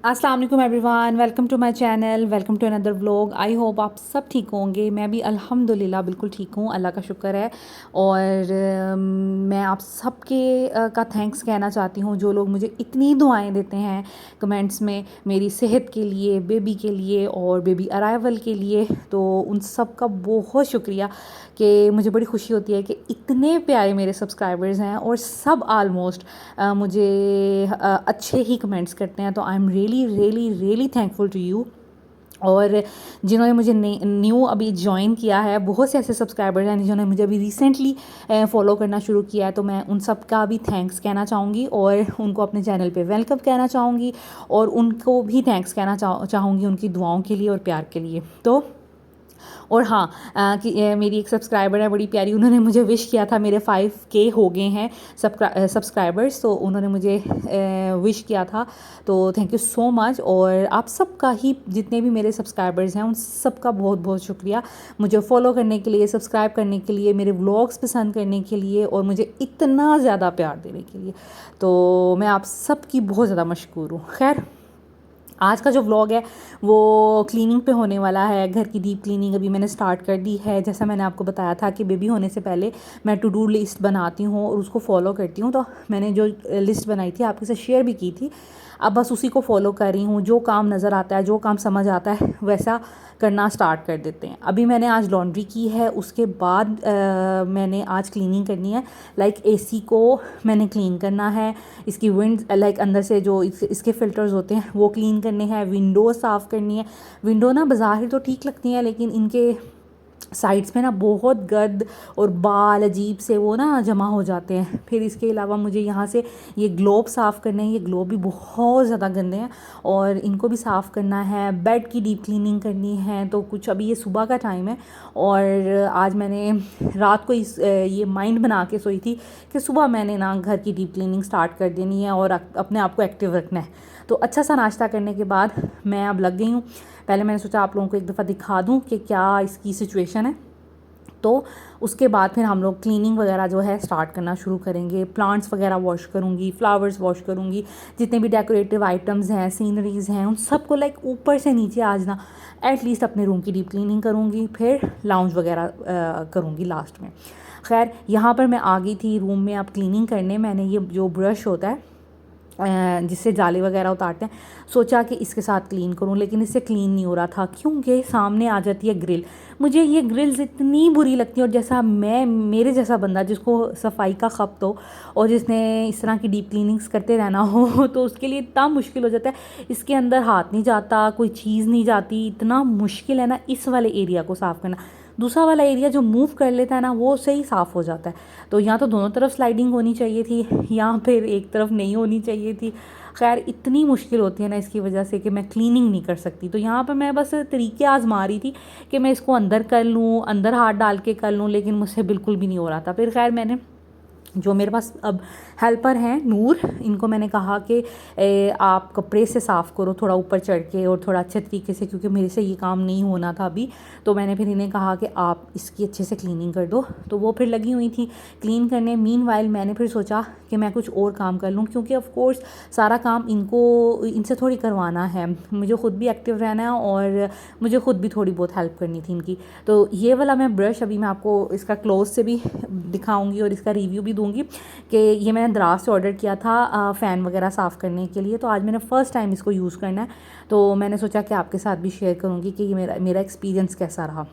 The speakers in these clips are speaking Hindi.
अस्सलाम वालेकुम everyone, welcome to my channel, welcome to another vlog. I hope आप सब ठीक होंगे। मैं भी अल्हम्दुलिल्लाह बिल्कुल ठीक हूँ, अल्लाह का शुक्र है। और मैं आप सबके का थैंक्स कहना चाहती हूँ जो लोग मुझे इतनी दुआएं देते हैं कमेंट्स में, मेरी सेहत के लिए, बेबी के लिए और बेबी अराइवल के लिए। तो उन सब का बहुत शुक्रिया कि मुझे बड़ी खुशी होती है कि इतने प्यारे मेरे सब्सक्राइबर्स हैं और सब आलमोस्ट मुझे अच्छे ही कमेंट्स करते हैं। तो I am really really really thankful to you. और जिन्होंने मुझे न्यू अभी ज्वाइन किया है, बहुत से ऐसे सब्सक्राइबर्स हैं जिन्होंने मुझे अभी रिसेंटली फॉलो करना शुरू किया है, तो मैं उन सब का भी थैंक्स कहना चाहूँगी और उनको अपने चैनल पे वेलकम कहना चाहूँगी और उनको भी थैंक्स कहना चाहूँगी उनकी दुआओं के लिए और प्यार के लिए। तो और हाँ, मेरी एक सब्सक्राइबर है बड़ी प्यारी, उन्होंने मुझे विश किया था, मेरे 5K हो गए हैं सब्सक्राइबर्स, तो उन्होंने मुझे विश किया था। तो थैंक यू सो मच। और आप सबका ही, जितने भी मेरे सब्सक्राइबर्स हैं उन सबका बहुत बहुत शुक्रिया मुझे फॉलो करने के लिए, सब्सक्राइब करने के लिए, मेरे व्लॉग्स पसंद करने के लिए और मुझे इतना ज़्यादा प्यार देने के लिए। तो मैं आप सबकी बहुत ज़्यादा मशकूर हूँ। खैर, आज का जो व्लॉग है वो क्लीनिंग पे होने वाला है। घर की डीप क्लीनिंग अभी मैंने स्टार्ट कर दी है। जैसा मैंने आपको बताया था कि बेबी होने से पहले मैं टू डू लिस्ट बनाती हूँ और उसको फॉलो करती हूँ। तो मैंने जो लिस्ट बनाई थी आपके साथ शेयर भी की थी, अब बस उसी को फॉलो कर रही हूँ। जो काम नज़र आता है, जो काम समझ आता है, वैसा करना स्टार्ट कर देते हैं। अभी मैंने आज लॉन्ड्री की है, उसके बाद मैंने आज क्लीनिंग करनी है। लाइक एसी को मैंने क्लीन करना है, इसकी विंड लाइक अंदर से जो इसके फ़िल्टर्स होते हैं वो क्लीन करने हैं, विंडो साफ़ करनी है। विंडो ना बाज़ाहिर तो ठीक लगती हैं लेकिन इनके साइड्स में ना बहुत गर्द और बाल अजीब से वो ना जमा हो जाते हैं। फिर इसके अलावा मुझे यहाँ से ये ग्लोब साफ़ करने हैं, ये ग्लोब भी बहुत ज़्यादा गंदे हैं और इनको भी साफ़ करना है। बेड की डीप क्लीनिंग करनी है। तो कुछ अभी ये सुबह का टाइम है और आज मैंने रात को ये माइंड बना के सोई थी कि सुबह मैंने ना घर की डीप क्लीनिंग स्टार्ट कर देनी है और अपने आप को एक्टिव रखना है। तो अच्छा सा नाश्ता करने के बाद मैं अब लग गई हूँ। पहले मैंने सोचा आप लोगों को एक दफ़ा दिखा दूँ कि क्या इसकी सिचुएशन है, तो उसके बाद फिर हम लोग क्लीनिंग वगैरह जो है स्टार्ट करना शुरू करेंगे। प्लांट्स वगैरह वॉश करूँगी, फ्लावर्स वॉश करूँगी, जितने भी डेकोरेटिव आइटम्स हैं, सीनरीज़ हैं, उन सबको लाइक ऊपर से नीचे आज ना एटलीस्ट अपने रूम की डीप क्लीनिंग करूँगी, फिर लाउंज वगैरह करूँगी लास्ट में। खैर, यहाँ पर मैं आ गई थी रूम में अब क्लीनिंग करने। मैंने ये जो ब्रश होता है जिससे जाले वगैरह उतारते हैं, सोचा कि इसके साथ क्लीन करूं, लेकिन इससे क्लीन नहीं हो रहा था क्योंकि सामने आ जाती है ग्रिल। मुझे ये ग्रिल्स इतनी बुरी लगती है और जैसा मेरे जैसा बंदा जिसको सफाई का खपत हो और जिसने इस तरह की डीप क्लीनिंग्स करते रहना हो तो उसके लिए इतना मुश्किल हो जाता है। इसके अंदर हाथ नहीं जाता, कोई चीज़ नहीं जाती, इतना मुश्किल है ना इस वाले एरिया को साफ़ करना। दूसरा वाला एरिया जो मूव कर लेता है ना वो सही साफ़ हो जाता है। तो यहाँ तो दोनों तरफ स्लाइडिंग होनी चाहिए थी, यहाँ फिर एक तरफ नहीं होनी चाहिए थी। खैर, इतनी मुश्किल होती है ना इसकी वजह से कि मैं क्लीनिंग नहीं कर सकती। तो यहाँ पर मैं बस तरीके आजमा रही थी कि मैं इसको अंदर कर लूँ, अंदर हाथ डाल के कर लूँ, लेकिन मुझसे बिल्कुल भी नहीं हो रहा था। फिर खैर मैंने जो मेरे पास अब हेल्पर हैं नूर, इनको मैंने कहा कि आप कपड़े से साफ़ करो थोड़ा ऊपर चढ़ के और थोड़ा अच्छे तरीके से, क्योंकि मेरे से ये काम नहीं होना था अभी। तो मैंने फिर इन्हें कहा कि आप इसकी अच्छे से क्लीनिंग कर दो। तो वो फिर लगी हुई थी क्लीन करने। मीनवाइल मैंने फिर सोचा कि मैं कुछ और काम कर लूँ, क्योंकि ऑफ कोर्स सारा काम इनसे थोड़ी करवाना है, मुझे ख़ुद भी एक्टिव रहना है और मुझे ख़ुद भी थोड़ी बहुत हेल्प करनी थी इनकी। तो ये वाला मैं ब्रश अभी मैं आपको इसका क्लोज से भी दिखाऊंगी और इसका रिव्यू भी दूंगी कि ये मैंने दराज से ऑर्डर किया था फ़ैन वगैरह साफ़ करने के लिए। तो आज मैंने फ़र्स्ट टाइम इसको यूज़ करना है, तो मैंने सोचा कि आपके साथ भी शेयर करूँगी कि ये मेरा एक्सपीरियंस कैसा रहा।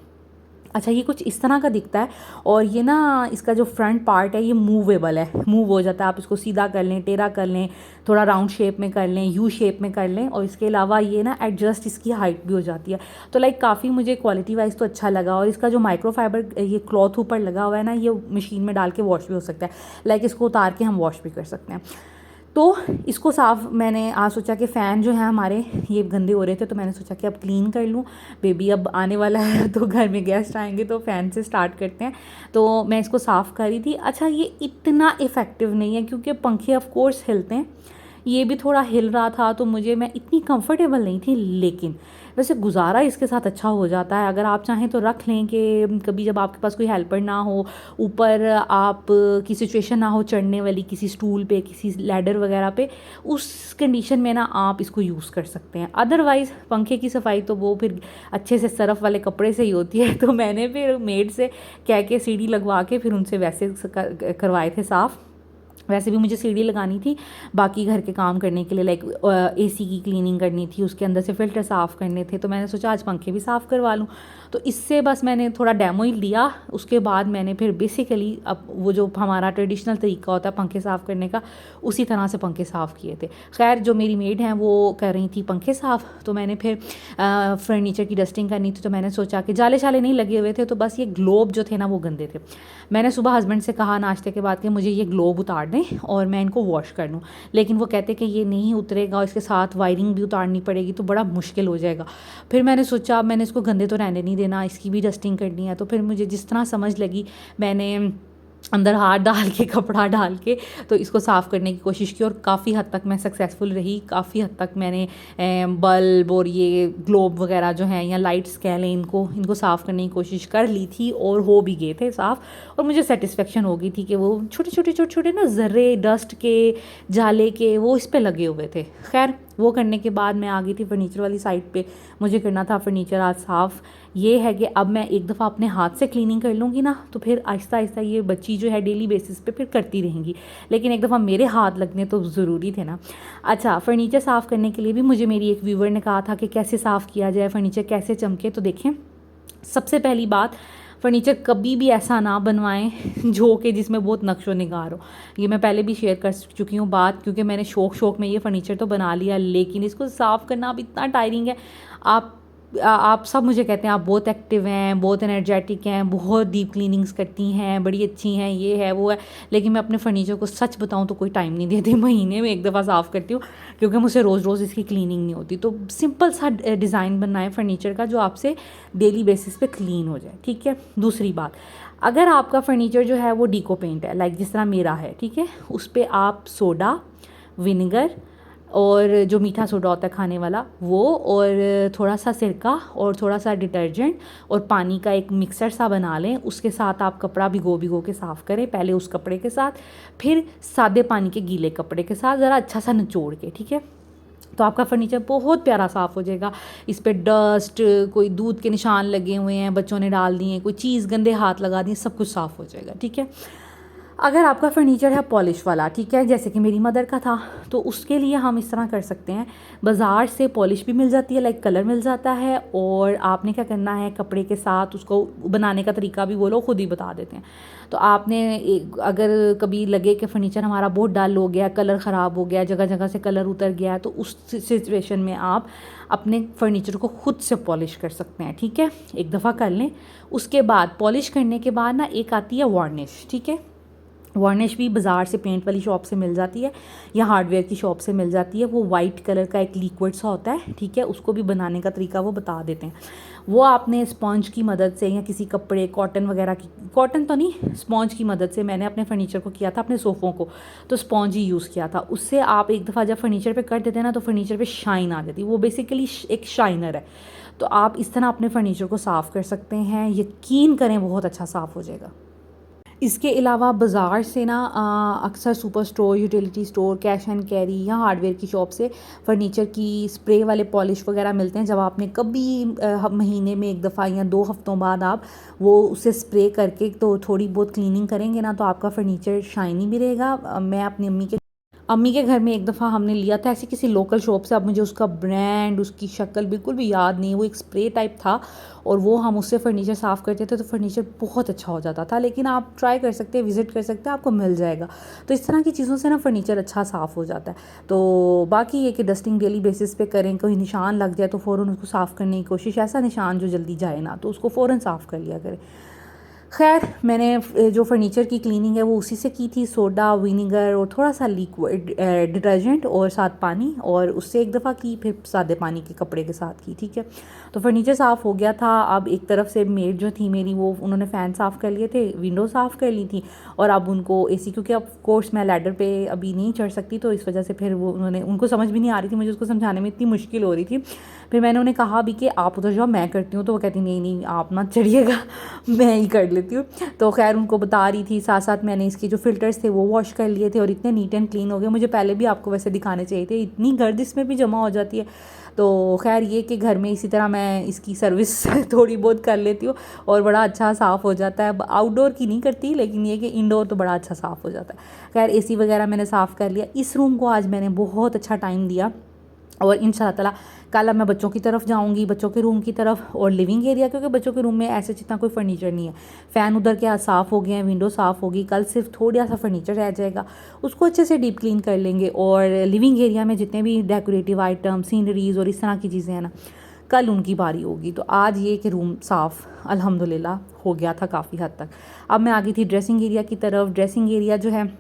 अच्छा, ये कुछ इस तरह का दिखता है और ये ना इसका जो फ्रंट पार्ट है ये मूवेबल है, मूव हो जाता है। आप इसको सीधा कर लें, टेढ़ा कर लें, थोड़ा राउंड शेप में कर लें, यू शेप में कर लें, और इसके अलावा ये ना एडजस्ट इसकी हाइट भी हो जाती है। तो लाइक काफ़ी मुझे क्वालिटी वाइज तो अच्छा लगा। और इसका जो माइक्रोफाइबर ये क्लॉथ ऊपर लगा हुआ है ना, ये मशीन में डाल के वॉश भी हो सकता है। लाइक इसको उतार के हम वॉश भी कर सकते हैं। तो इसको साफ़ मैंने आज सोचा कि फ़ैन जो है हमारे ये गंदे हो रहे थे, तो मैंने सोचा कि अब क्लीन कर लूँ। बेबी अब आने वाला है तो घर में गेस्ट आएंगे तो फ़ैन से स्टार्ट करते हैं। तो मैं इसको साफ़ कर रही थी। अच्छा, ये इतना इफ़ेक्टिव नहीं है क्योंकि पंखे ऑफ कोर्स हिलते हैं, ये भी थोड़ा हिल रहा था, तो मैं इतनी कंफर्टेबल नहीं थी। लेकिन वैसे गुजारा इसके साथ अच्छा हो जाता है। अगर आप चाहें तो रख लें कि कभी जब आपके पास कोई हेल्पर ना हो, ऊपर आप की सिचुएशन ना हो चढ़ने वाली किसी स्टूल पे, किसी लैडर वगैरह पे, उस कंडीशन में ना आप इसको यूज़ कर सकते हैं। अदरवाइज़ पंखे की सफाई तो वो फिर अच्छे से सरफ वाले कपड़े से ही होती है। तो मैंने फिर मेड से कह के सीढ़ी लगवा के फिर उनसे वैसे करवाए थे साफ़। वैसे भी मुझे सीढ़ी लगानी थी बाकी घर के काम करने के लिए, लाइक एसी की क्लीनिंग करनी थी, उसके अंदर से फ़िल्टर साफ़ करने थे, तो मैंने सोचा आज पंखे भी साफ़ करवा लूँ। तो इससे बस मैंने थोड़ा डेमो ही लिया। उसके बाद मैंने फिर बेसिकली अब वो जो हमारा ट्रेडिशनल तरीका होता है पंखे साफ़ करने का, उसी तरह से पंखे साफ़ किए थे। खैर जो मेरी मेड हैं वो कर रही थी पंखे साफ़, तो मैंने फिर फर्नीचर की डस्टिंग करनी थी, तो मैंने सोचा कि जाले शाले नहीं लगे हुए थे, तो बस ये ग्लोब जो थे ना वो गंदे थे। मैंने सुबह हस्बैंड से कहा नाश्ते के बाद कि मुझे ये ग्लोब उतार दें और मैं इनको वॉश कर लूँ, लेकिन वो कहते कि ये नहीं उतरेगा और इसके साथ वायरिंग भी उतारनी पड़ेगी, तो बड़ा मुश्किल हो जाएगा। फिर मैंने सोचा मैंने इसको गंदे तो रहने नहीं देना, इसकी भी डस्टिंग करनी है। तो फिर मुझे जिस तरह समझ लगी मैंने अंदर हाथ डाल के, कपड़ा डाल के, तो इसको साफ़ करने की कोशिश की और काफ़ी हद तक मैं सक्सेसफुल रही। काफ़ी हद तक मैंने बल्ब और ये ग्लोब वगैरह जो हैं या लाइट्स कह लें, इनको साफ़ करने की कोशिश कर ली थी और हो भी गए थे साफ़। और मुझे सेटिस्फेक्शन हो गई थी कि वो छोटे छोटे ना ज़र्रे डस्ट के, जाले के, वो इस पे लगे हुए थे। खैर वो करने के बाद मैं आ गई थी फर्नीचर वाली साइड पे। मुझे करना था फर्नीचर आज साफ़। ये है कि अब मैं एक दफ़ा अपने हाथ से क्लीनिंग कर लूँगी ना, तो फिर आहिस्ता आहिस्ता ये बच्ची जो है डेली बेसिस पे फिर करती रहेंगी, लेकिन एक दफ़ा मेरे हाथ लगने तो ज़रूरी थे ना। अच्छा, फ़र्नीचर साफ़ करने के लिए भी मुझे मेरी एक व्यूवर ने कहा था कि कैसे साफ़ किया जाए, फ़र्नीचर कैसे चमके। तो देखें, सबसे पहली बात, फ़र्नीचर कभी भी ऐसा ना बनवाएं जो कि जिसमें बहुत नक्शो निगार हो। ये मैं पहले भी शेयर कर चुकी हूँ बात, क्योंकि मैंने शौक में ये फ़र्नीचर तो बना लिया, लेकिन इसको साफ़ करना अब इतना टायरिंग है। आप सब मुझे कहते हैं आप बहुत एक्टिव हैं, बहुत एनर्जेटिक हैं, बहुत डीप क्लीनिंग्स करती हैं, बड़ी अच्छी हैं, ये है वो है, लेकिन मैं अपने फ़र्नीचर को सच बताऊं तो कोई टाइम नहीं देती। महीने में एक दफ़ा साफ़ करती हूँ, क्योंकि मुझसे रोज़ इसकी क्लीनिंग नहीं होती। तो सिंपल सा डिज़ाइन बनाए फ़र्नीचर का जो आपसे डेली बेसिस पे क्लीन हो जाए, ठीक है। दूसरी बात, अगर आपका फ़र्नीचर जो है वो डीको पेंट है, लाइक जिस तरह मेरा है, ठीक है, उस पर आप सोडा, विनेगर और जो मीठा सोडा होता है खाने वाला वो, और थोड़ा सा सिरका और थोड़ा सा डिटर्जेंट और पानी का एक मिक्सर सा बना लें। उसके साथ आप कपड़ा भिगो के साफ़ करें, पहले उस कपड़े के साथ, फिर सादे पानी के गीले कपड़े के साथ ज़रा अच्छा सा निचोड़ के, ठीक है। तो आपका फ़र्नीचर बहुत प्यारा साफ़ हो जाएगा। इस पर डस्ट, कोई दूध के निशान लगे हुए हैं बच्चों ने डाल दिए, कोई चीज़ गंदे हाथ लगा दिए, सब कुछ साफ़ हो जाएगा, ठीक है। अगर आपका फ़र्नीचर है पॉलिश वाला, ठीक है, जैसे कि मेरी मदर का था, तो उसके लिए हम इस तरह कर सकते हैं, बाज़ार से पॉलिश भी मिल जाती है, लाइक कलर मिल जाता है, और आपने क्या करना है, कपड़े के साथ उसको बनाने का तरीका भी वो लोग खुद ही बता देते हैं। तो आपने अगर कभी लगे कि फ़र्नीचर हमारा बहुत डल हो गया, कलर ख़राब हो गया, जगह जगह से कलर उतर गया, तो उस सिचुएशन में आप अपने फ़र्नीचर को खुद से पॉलिश कर सकते हैं, ठीक है। एक दफ़ा कर लें, उसके बाद पॉलिश करने के बाद ना एक आती है वार्निश, ठीक है। वार्निश भी बाज़ार से पेंट वाली शॉप से मिल जाती है या हार्डवेयर की शॉप से मिल जाती है। वो वाइट कलर का एक लिक्विड सा होता है, ठीक है, उसको भी बनाने का तरीका वो बता देते हैं। वो आपने स्पॉन्ज की मदद से या किसी कपड़े, कॉटन वगैरह की, कॉटन तो नहीं, स्पॉन्ज की मदद से, मैंने अपने फ़र्नीचर को किया था, अपने सोफ़ों को तो स्पॉन्ज ही यूज़ किया था। उससे आप एक दफ़ा जब फ़र्नीचर पे कर देते हैं ना, तो फ़र्नीचर पे शाइन आ जाती है। वो बेसिकली एक शाइनर है। तो आप इस तरह अपने फ़र्नीचर को साफ़ कर सकते हैं, यकीन करें बहुत अच्छा साफ़ हो जाएगा। इसके अलावा बाज़ार से ना अक्सर super store, utility store, cash and carry या हार्डवेयर की शॉप से फ़र्नीचर की स्प्रे वाले पॉलिश वगैरह मिलते हैं। जब आपने कभी महीने में एक दफ़ा या 2 हफ़्तों बाद आप वो उसे स्प्रे करके तो थोड़ी बहुत क्लीनिंग करेंगे ना, तो आपका फ़र्नीचर शाइनी भी रहेगा। मैं अपनी अम्मी के घर में एक दफ़ा हमने लिया था ऐसी किसी लोकल शॉप से, अब मुझे उसका ब्रांड, उसकी शक्ल बिल्कुल भी याद नहीं। वो एक स्प्रे टाइप था और वो हम उससे फ़र्नीचर साफ़ करते थे तो फ़र्नीचर बहुत अच्छा हो जाता था। लेकिन आप ट्राई कर सकते हैं, विज़िट कर सकते हैं, आपको मिल जाएगा। तो इस तरह की चीज़ों से ना फ़र्नीचर अच्छा साफ़ हो जाता है। तो बाकी ये कि डस्टिंग डेली बेसिस पे करें, कोई निशान लग जाए तो फ़ौरन उसको साफ़ करने की कोशिश, ऐसा निशान जो जल्दी जाए ना, तो उसको फ़ौरन साफ़ कर लिया करें। ख़ैर मैंने जो फ़र्नीचर की क्लीनिंग है वो उसी से की थी, सोडा, विनेगर और थोड़ा सा लिक्विड डिटर्जेंट और साथ पानी, और उससे एक दफ़ा की, फिर सादे पानी के कपड़े के साथ की, ठीक है। तो फर्नीचर साफ़ हो गया था। अब एक तरफ से मेड जो थी मेरी, वो उन्होंने फ़ैन साफ़ कर लिए थे, विंडो साफ़ कर ली थी, और अब उनको एसी, क्योंकि अब कोर्स मैं लैडर पे अभी नहीं चढ़ सकती, तो इस वजह से फिर वो उनको समझ भी नहीं आ रही थी, मुझे उसको समझाने में इतनी मुश्किल हो रही थी। फिर मैंने उन्हें कहा भी कि आप उधर जाओ, मैं करती हूँ, तो वो कहती नहीं नहीं आप मत चढ़िएगा, मैं ही कर लेती हूँ। तो खैर उनको बता रही थी, साथ साथ मैंने इसके जो फ़िल्टर्स थे वो वॉश कर लिए थे, और इतने नीट एंड क्लीन हो गए। मुझे पहले भी आपको वैसे दिखाने चाहिए थे, इतनी गर्द इसमें भी जमा हो जाती है। तो खैर ये कि घर में इसी तरह मैं इसकी सर्विस थोड़ी बहुत कर लेती हूँ, और बड़ा अच्छा साफ़ हो जाता है। आउटडोर की नहीं करती, लेकिन ये कि इंडोर तो बड़ा अच्छा साफ़ हो जाता है। खैर एसी वगैरह मैंने साफ़ कर लिया। इस रूम को आज मैंने बहुत अच्छा टाइम दिया, और इंशाल्लाह ताला कल अब मैं बच्चों की तरफ जाऊंगी, बच्चों के रूम की तरफ, और लिविंग एरिया, क्योंकि बच्चों के रूम में ऐसे जितना कोई फर्नीचर नहीं है। फ़ैन उधर के साफ़ हो गए हैं, विंडो साफ़ होगी, कल सिर्फ थोड़ा सा फर्नीचर रह जाएगा, उसको अच्छे से डीप क्लीन कर लेंगे। और लिविंग एरिया में जितने भी डेकोरेटिव आइटम, सीनरीज़ और इस तरह की चीज़ें हैं ना, कल उनकी बारी होगी। तो आज ये कि रूम साफ़ अल्हम्दुलिल्लाह हो गया था काफ़ी हद तक। अब मैं आ गई थी ड्रेसिंग एरिया की तरफ। ड्रेसिंग एरिया जो है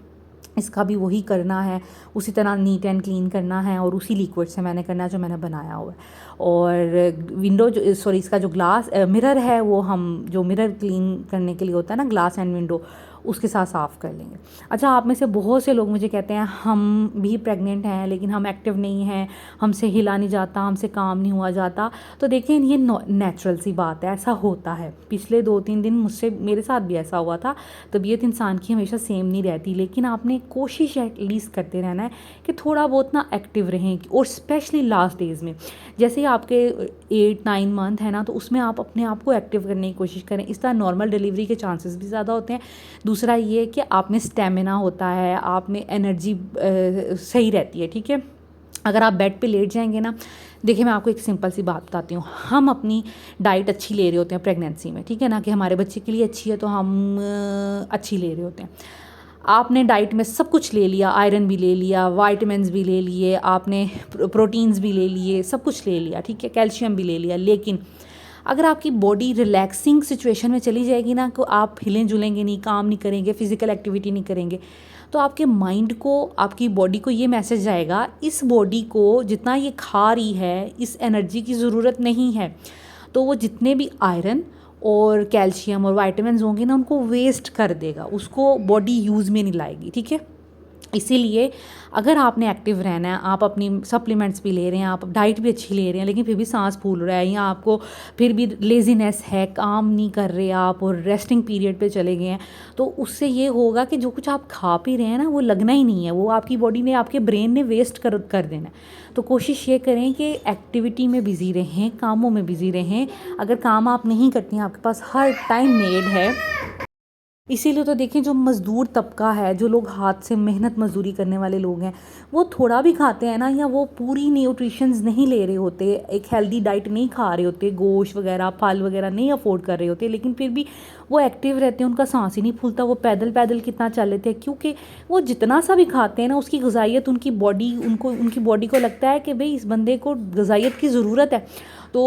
इसका भी वही करना है, उसी तरह नीट एंड क्लीन करना है, और उसी लिक्विड से मैंने करना है जो मैंने बनाया हुआ है। और विंडो जो सॉरी इसका जो ग्लास मिरर है, वो हम जो मिरर क्लीन करने के लिए होता है ना, ग्लास एंड विंडो, उसके साथ साफ़ कर लेंगे। अच्छा, आप में से बहुत से लोग मुझे कहते हैं हम भी प्रेग्नेंट हैं लेकिन हम एक्टिव नहीं हैं, हमसे हिला नहीं जाता, हमसे काम नहीं हुआ जाता। तो देखें ये नेचुरल सी बात है, ऐसा होता है। पिछले 2-3 दिन मुझसे, मेरे साथ भी ऐसा हुआ था। तबीयत इंसान की हमेशा सेम नहीं रहती, लेकिन आपने कोशिश एटलीस्ट करते रहना है कि थोड़ा बहुत ना एक्टिव रहें, और स्पेशली लास्ट डेज़ में, जैसे ही आपके 8-9 मंथ है ना, तो उसमें आप अपने आप को एक्टिव करने की कोशिश करें। इस तरह नॉर्मल डिलीवरी के चांसेस भी ज़्यादा होते हैं। दूसरा ये कि आप में स्टेमिना होता है, आप में एनर्जी सही रहती है, ठीक है। अगर आप बेड पे लेट जाएंगे ना, देखिए मैं आपको एक सिंपल सी बात बताती हूँ। हम अपनी डाइट अच्छी ले रहे होते हैं प्रेगनेंसी में, ठीक है ना, कि हमारे बच्चे के लिए अच्छी है, तो हम अच्छी ले रहे होते हैं। आपने डाइट में सब कुछ ले लिया, आयरन भी ले लिया, वाइटामिन्स भी ले लिए, आपने प्रोटीन्स भी ले लिए, सब कुछ ले लिया, ठीक है, कैल्शियम भी ले लिया, लेकिन अगर आपकी बॉडी रिलैक्सिंग सिचुएशन में चली जाएगी ना, तो आप हिलें जुलेंगे नहीं, काम नहीं करेंगे, फिज़िकल एक्टिविटी नहीं करेंगे, तो आपके माइंड को, आपकी बॉडी को ये मैसेज जाएगा, इस बॉडी को जितना ये खा रही है, इस एनर्जी की ज़रूरत नहीं है। तो वो जितने भी आयरन और कैल्शियम और वाइटामिन्स होंगे ना, उनको वेस्ट कर देगा, उसको बॉडी यूज़ में नहीं लाएगी, ठीक है। इसीलिए अगर आपने एक्टिव रहना है, आप अपनी सप्लीमेंट्स भी ले रहे हैं, आप डाइट भी अच्छी ले रहे हैं, लेकिन फिर भी सांस फूल रहा है, या आपको फिर भी लेज़ीनेस है, काम नहीं कर रहे आप, और रेस्टिंग पीरियड पे चले गए हैं, तो उससे ये होगा कि जो कुछ आप खा पी रहे हैं ना, वो लगना ही नहीं है, वो आपकी बॉडी ने, आपके ब्रेन ने वेस्ट कर देना है। तो कोशिश ये करें कि एक्टिविटी में बिज़ी रहें, कामों में बिज़ी रहें। अगर काम आप नहीं करती हैं, आपके पास हर टाइम मेड है। इसीलिए तो देखें, जो मज़दूर तबका है, जो लोग हाथ से मेहनत मज़दूरी करने वाले लोग हैं, वो थोड़ा भी खाते हैं ना, या वो पूरी न्यूट्रिशंस नहीं ले रहे होते, एक हेल्दी डाइट नहीं खा रहे होते, गोश्त वगैरह, फल वगैरह नहीं अफोर्ड कर रहे होते, लेकिन फिर भी वो एक्टिव रहते हैं, उनका सांस ही नहीं फूलता, वो पैदल पैदल कितना चल लेते हैं, क्योंकि वो जितना सा भी खाते हैं ना, उसकी ग़िज़ाइयत उनकी बॉडी को लगता है कि भाई इस बंदे को ग़िज़ाइयत की ज़रूरत है। तो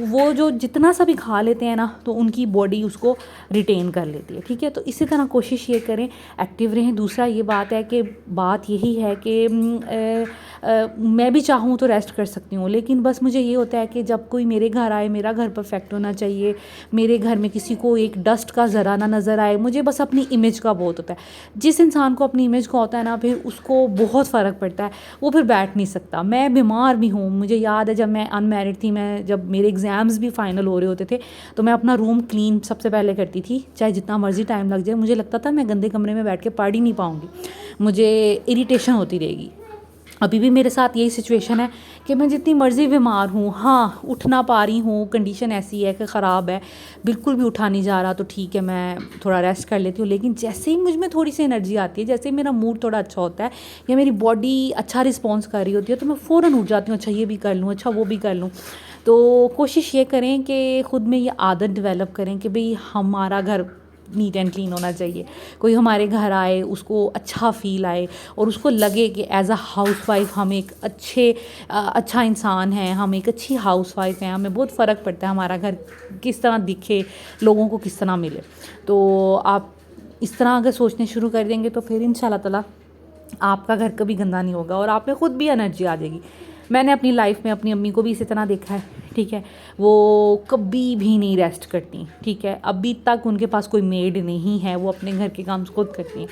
वो जो जितना सा भी खा लेते हैं ना, तो उनकी बॉडी उसको रिटेन कर लेती है, ठीक है। तो इसी तरह कोशिश ये करें, एक्टिव रहें। दूसरा ये बात है कि बात यही है कि मैं भी चाहूँ तो रेस्ट कर सकती हूँ, लेकिन बस मुझे ये होता है कि जब कोई मेरे घर आए, मेरा घर परफेक्ट होना चाहिए, मेरे घर में किसी को एक डस्ट का ज़रा ना नज़र आए। मुझे बस अपनी इमेज का बहुत होता है। जिस इंसान को अपनी इमेज का होता है ना, फिर उसको बहुत फ़र्क पड़ता है, वो फिर बैठ नहीं सकता। मैं बीमार भी हूँ, मुझे याद है जब मैं अनमैरिड थी, मैं जब मेरे एग्ज़ाम्स भी फाइनल हो रहे होते थे, तो मैं अपना रूम क्लीन सबसे पहले करती थी, चाहे जितना मर्ज़ी टाइम लग जाए। मुझे लगता था मैं गंदे कमरे में बैठ के पढ़ ही नहीं पाऊँगी, मुझे इरिटेशन होती रहेगी। अभी भी मेरे साथ यही सिचुएशन है कि मैं जितनी मर्ज़ी बीमार हूँ, हाँ उठ ना पा रही हूँ, कंडीशन ऐसी है कि ख़राब है, बिल्कुल भी उठा नहीं जा रहा, तो ठीक है मैं थोड़ा रेस्ट कर लेती हूँ। लेकिन जैसे ही मुझ में थोड़ी सी एनर्जी आती है, जैसे ही मेरा मूड थोड़ा अच्छा होता है, या मेरी बॉडी अच्छा रिस्पॉन्स कर रही होती है, तो मैं फ़ौरन उठ जाती हूँ, अच्छा ये भी कर लूँ, अच्छा वो भी कर लूँ। तो कोशिश ये करें कि ख़ुद में ये आदत डेवलप करें कि भाई हमारा घर नीट एंड क्लीन होना चाहिए। कोई हमारे घर आए उसको अच्छा फ़ील आए और उसको लगे कि एज़ अ हाउसवाइफ़ हम एक अच्छा इंसान हैं, हम एक अच्छी हाउसवाइफ़ हैं। हमें बहुत फ़र्क पड़ता है हमारा घर किस तरह दिखे, लोगों को किस तरह मिले। तो आप इस तरह अगर सोचने शुरू कर देंगे तो फिर इंशाल्लाह ताला आपका घर कभी गंदा नहीं होगा और आप में ख़ुद भी एनर्जी आ जाएगी। मैंने अपनी लाइफ में अपनी अम्मी को भी इसी तरह देखा है, ठीक है। वो कभी भी नहीं रेस्ट करती, ठीक है। अभी तक उनके पास कोई मेड नहीं है, वो अपने घर के काम खुद करती हैं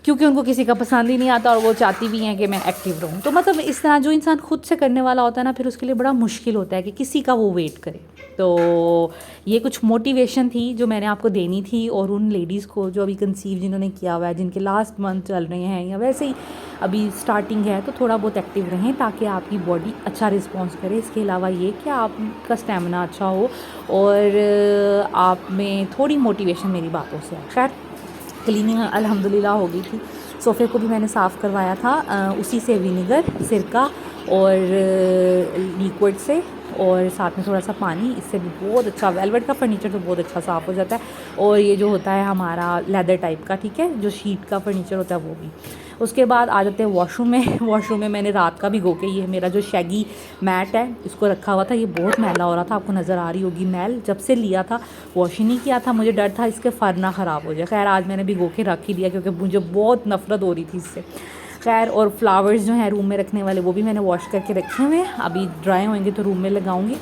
क्योंकि उनको किसी का पसंद ही नहीं आता और वो चाहती भी हैं कि मैं एक्टिव रहूँ। तो मतलब इस तरह जो इंसान खुद से करने वाला होता है ना, फिर उसके लिए बड़ा मुश्किल होता है कि किसी का वो वेट करे। तो ये कुछ मोटिवेशन थी जो मैंने आपको देनी थी, और उन लेडीज़ को जो अभी कंसीव जिन्होंने किया हुआ है, जिनके लास्ट मंथ चल रहे हैं या वैसे ही अभी स्टार्टिंग है, तो थोड़ा बहुत एक्टिव रहें ताकि आपकी बॉडी अच्छा रिस्पॉन्स करे। इसके अलावा ये कि आपका स्टेमिना अच्छा हो और आप में थोड़ी मोटिवेशन मेरी बातों से है। खैर क्लीनिंग अल्हम्दुलिल्लाह हो गई थी। सोफ़े को भी मैंने साफ़ करवाया था उसी से विनेगर, सिरका और लिक्विड से, और साथ में थोड़ा सा पानी। इससे भी बहुत अच्छा वेलवेट का फर्नीचर तो बहुत अच्छा साफ़ हो जाता है। और ये जो होता है हमारा लेदर टाइप का, ठीक है, जो शीट का फर्नीचर होता है वो भी। उसके बाद आ जाते हैं वॉशरूम में। वॉशरूम में मैंने रात का भिगो के, ये मेरा जो शैगी मैट है इसको रखा हुआ था। ये बहुत मैला हो रहा था, आपको नज़र आ रही होगी मैल। जब से लिया था वॉश ही नहीं किया था, मुझे डर था इसके फर ना ख़राब हो जाए। खैर आज मैंने भिगो के रख ही दिया क्योंकि मुझे बहुत नफ़रत हो रही थी इससे। खैर और फ्लावर्स जो हैं रूम में रखने वाले वो भी मैंने वॉश करके रखे हुए हैं, अभी ड्राई होंगे तो रूम में लगाऊंगी।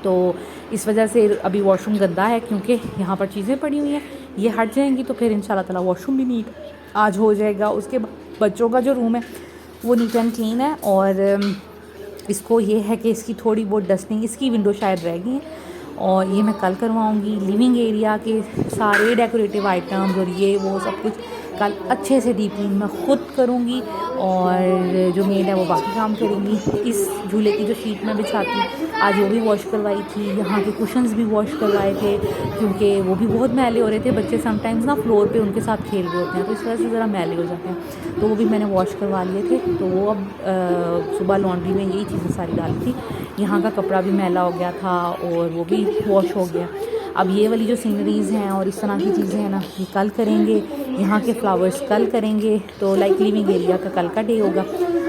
तो इस वजह से अभी वॉशरूम गंदा है क्योंकि यहाँ पर चीज़ें पड़ी हुई हैं, ये हट जाएंगी तो फिर इंशाल्लाह ताला वॉशरूम भी नीट आज हो जाएगा। उसके बाद बच्चों का जो रूम है वो नीट एंड क्लीन है, और इसको ये है कि इसकी थोड़ी बहुत डस्टिंग, इसकी विंडो शायद रह गई है और ये मैं कल करवाऊँगी। लिविंग एरिया के सारे डेकोरेटिव आइटम्स और ये वो सब कुछ कल अच्छे से डीप क्लीन मैं ख़ुद करूँगी, और जो मेड है वो बाकी काम करेंगी। इस झूले की जो शीट मैं बिछाती आज वो भी वॉश करवाई थी, यहाँ के कुशन्स भी वॉश करवाए थे क्योंकि वो भी बहुत मैले हो रहे थे। बच्चे समटाइम्स ना फ्लोर पे उनके साथ खेल रहे होते हैं तो इस वजह से ज़रा मैले हो जाते हैं, तो वो भी मैंने वॉश करवा लिए थे। तो वो अब सुबह लॉन्ड्री में यही चीज़ें सारी डाली थी। यहाँ का कपड़ा भी मैला हो गया था और वो भी वॉश हो गया। अब ये वाली जो सीनरीज़ हैं और इस तरह की चीज़ें हैं ना, ये कल करेंगे। यहाँ के फ्लावर्स कल करेंगे। तो लाइक लिविंग एरिया का कल का डे होगा।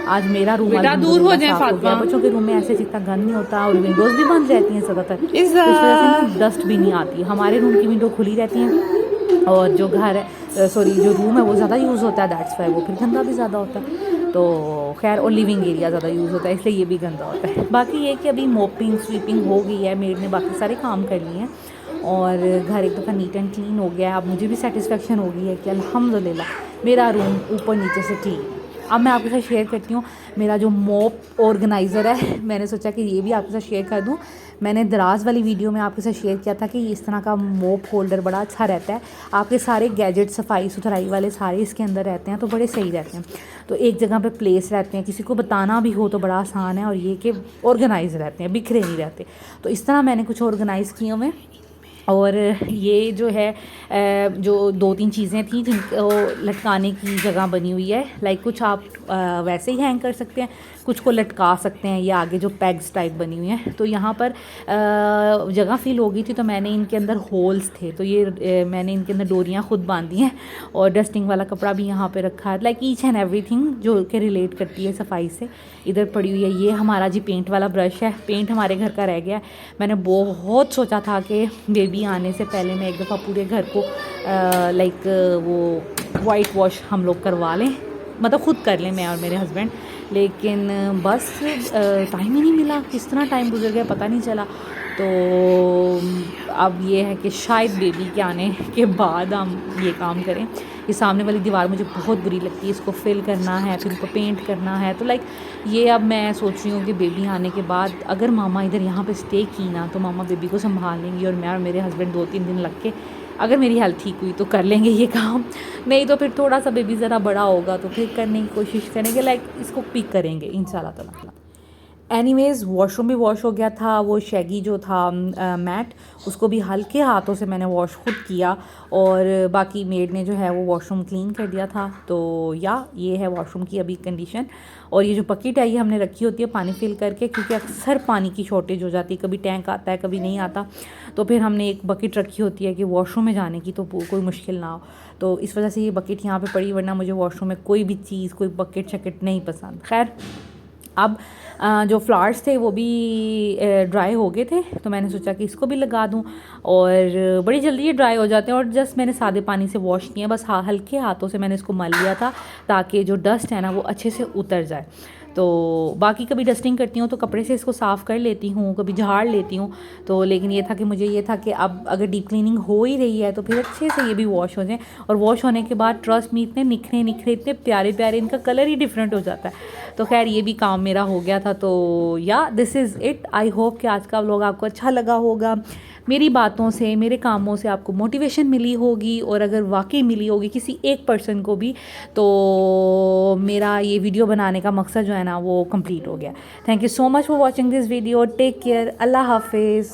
आज मेरा रूम दूर हो जाए साफ हो गया। बच्चों के रूम में ऐसे जितना गंद नहीं होता और विंडोज़ भी बंद रहती हैं ज़्यादातर, इस वजह से ना डस्ट भी नहीं आती। हमारे रूम की विंडो खुली रहती हैं और जो घर है जो रूम है वो ज़्यादा यूज़ होता है, दैट्स वाई वो फिर गंदा भी ज़्यादा होता है। तो खैर और लिविंग एरिया ज़्यादा यूज़ होता है इसलिए ये भी गंदा होता है। बाकी ये कि अभी मोपिंग स्वीपिंग हो गई है, मेड ने बाकी सारे काम कर लिए हैं और घर एक दफ़ा नीट एंड क्लीन हो गया है। अब मुझे भी सेटिस्फेक्शन हो गई है कि अल्हम्दुलिल्लाह मेरा रूम ऊपर नीचे से क्लीन। अब मैं आपके साथ शेयर करती हूँ मेरा जो मॉप ऑर्गेनाइज़र है, मैंने सोचा कि ये भी आपके साथ शेयर कर दूँ। मैंने दराज़ वाली वीडियो में आपके साथ शेयर किया था कि इस तरह का मॉप होल्डर बड़ा अच्छा रहता है, आपके सारे गैजेट सफाई सुथराई वाले सारे इसके अंदर रहते हैं तो बड़े सही रहते हैं। तो एक जगह पे प्लेस रहते हैं, किसी को बताना भी हो तो बड़ा आसान है, और ये कि ऑर्गेनाइज रहते हैं, बिखरे नहीं रहते। तो इस तरह मैंने कुछ ऑर्गेनाइज़ किए हुए। और ये जो है जो 2-3 चीज़ें थी जिनको लटकाने की जगह बनी हुई है। लाइक कुछ आप वैसे ही हैंग कर सकते हैं, कुछ को लटका सकते हैं, ये आगे जो पैग्स टाइप बनी हुई हैं। तो यहाँ पर जगह फिल हो गई थी तो मैंने इनके अंदर होल्स थे तो ये मैंने इनके अंदर डोरियाँ खुद बांधी हैं, और डस्टिंग वाला कपड़ा भी यहाँ पे रखा है। लाइक ईच एंड एवरीथिंग जो कि रिलेट करती है सफाई से इधर पड़ी हुई है। ये हमारा जी पेंट वाला ब्रश है, पेंट हमारे घर का रह गया है। मैंने बहुत सोचा था कि बेबी आने से पहले मैं एक दफ़ा पूरे घर को लाइक वो वाइट वॉश हम लोग करवा लें, मतलब ख़ुद कर लें मैं और मेरे हस्बैंड, लेकिन बस टाइम ही नहीं मिला। किस तरह टाइम गुजर गया पता नहीं चला। तो अब ये है कि शायद बेबी के आने के बाद हम ये काम करें। ये सामने वाली दीवार मुझे बहुत बुरी लगती है, इसको फिल करना है, फिर इसको पेंट करना है। तो लाइक ये अब मैं सोच रही हूँ कि बेबी आने के बाद अगर मामा इधर यहाँ पे स्टे की ना तो मामा बेबी को संभाल लेंगी, और मैं और मेरे हस्बैंड 2-3 दिन लग के, अगर मेरी हेल्थ ठीक हुई तो कर लेंगे ये काम। नहीं तो फिर थोड़ा सा बेबी ज़रा बड़ा होगा तो फिर करने की कोशिश करेंगे, लाइक इसको पिक करेंगे इंशाल्लाह ताला। एनीवेज़ वॉशरूम भी वॉश हो गया था। वो शैगी जो था मैट, उसको भी हल्के हाथों से मैंने वॉश खुद किया, और बाकी मेड ने जो है वो वॉशरूम क्लीन कर दिया था। तो या ये है वॉशरूम की अभी कंडीशन। और ये जो बकेट है ये हमने रखी होती है पानी फिल करके, क्योंकि अक्सर पानी की शॉर्टेज हो जाती है, कभी टैंक आता है कभी नहीं आता। तो फिर हमने एक बकेट रखी होती है कि वॉशरूम में जाने की तो कोई मुश्किल ना हो। तो इस वजह से ये बकेट यहाँ पे पड़ी, वरना मुझे वॉशरूम में कोई भी चीज़, कोई बकेट शकेट नहीं पसंद। खैर, अब जो फ्लावर्स थे वो भी ड्राई हो गए थे, तो मैंने सोचा कि इसको भी लगा दूं, और बड़ी जल्दी ये ड्राई हो जाते हैं। और जस्ट मैंने सादे पानी से वॉश किए, बस हल्के हाथों से मैंने इसको मल लिया था, ताकि जो डस्ट है ना वो अच्छे से उतर जाए। तो बाकी कभी डस्टिंग करती हूँ तो कपड़े से इसको साफ़ कर लेती हूँ, कभी झाड़ लेती हूँ। तो लेकिन ये था कि मुझे ये था कि अब अगर डीप क्लीनिंग हो ही रही है तो फिर अच्छे से ये भी वॉश हो जाए। और वॉश होने के बाद ट्रस्ट मी इतने निखरे निखरे, इतने प्यारे प्यारे, इनका कलर ही डिफरेंट हो जाता है। तो खैर ये भी काम मेरा हो गया था। तो या this is it. I hope कि आज का व्लॉग आपको अच्छा लगा होगा। मेरी बातों से, मेरे कामों से आपको मोटिवेशन मिली होगी, और अगर वाकई मिली होगी किसी एक पर्सन को भी, तो मेरा ये वीडियो बनाने का मकसद जो है ना वो कंप्लीट हो गया। Thank you so much for watching this video. Take care. अल्लाह हाफिज़।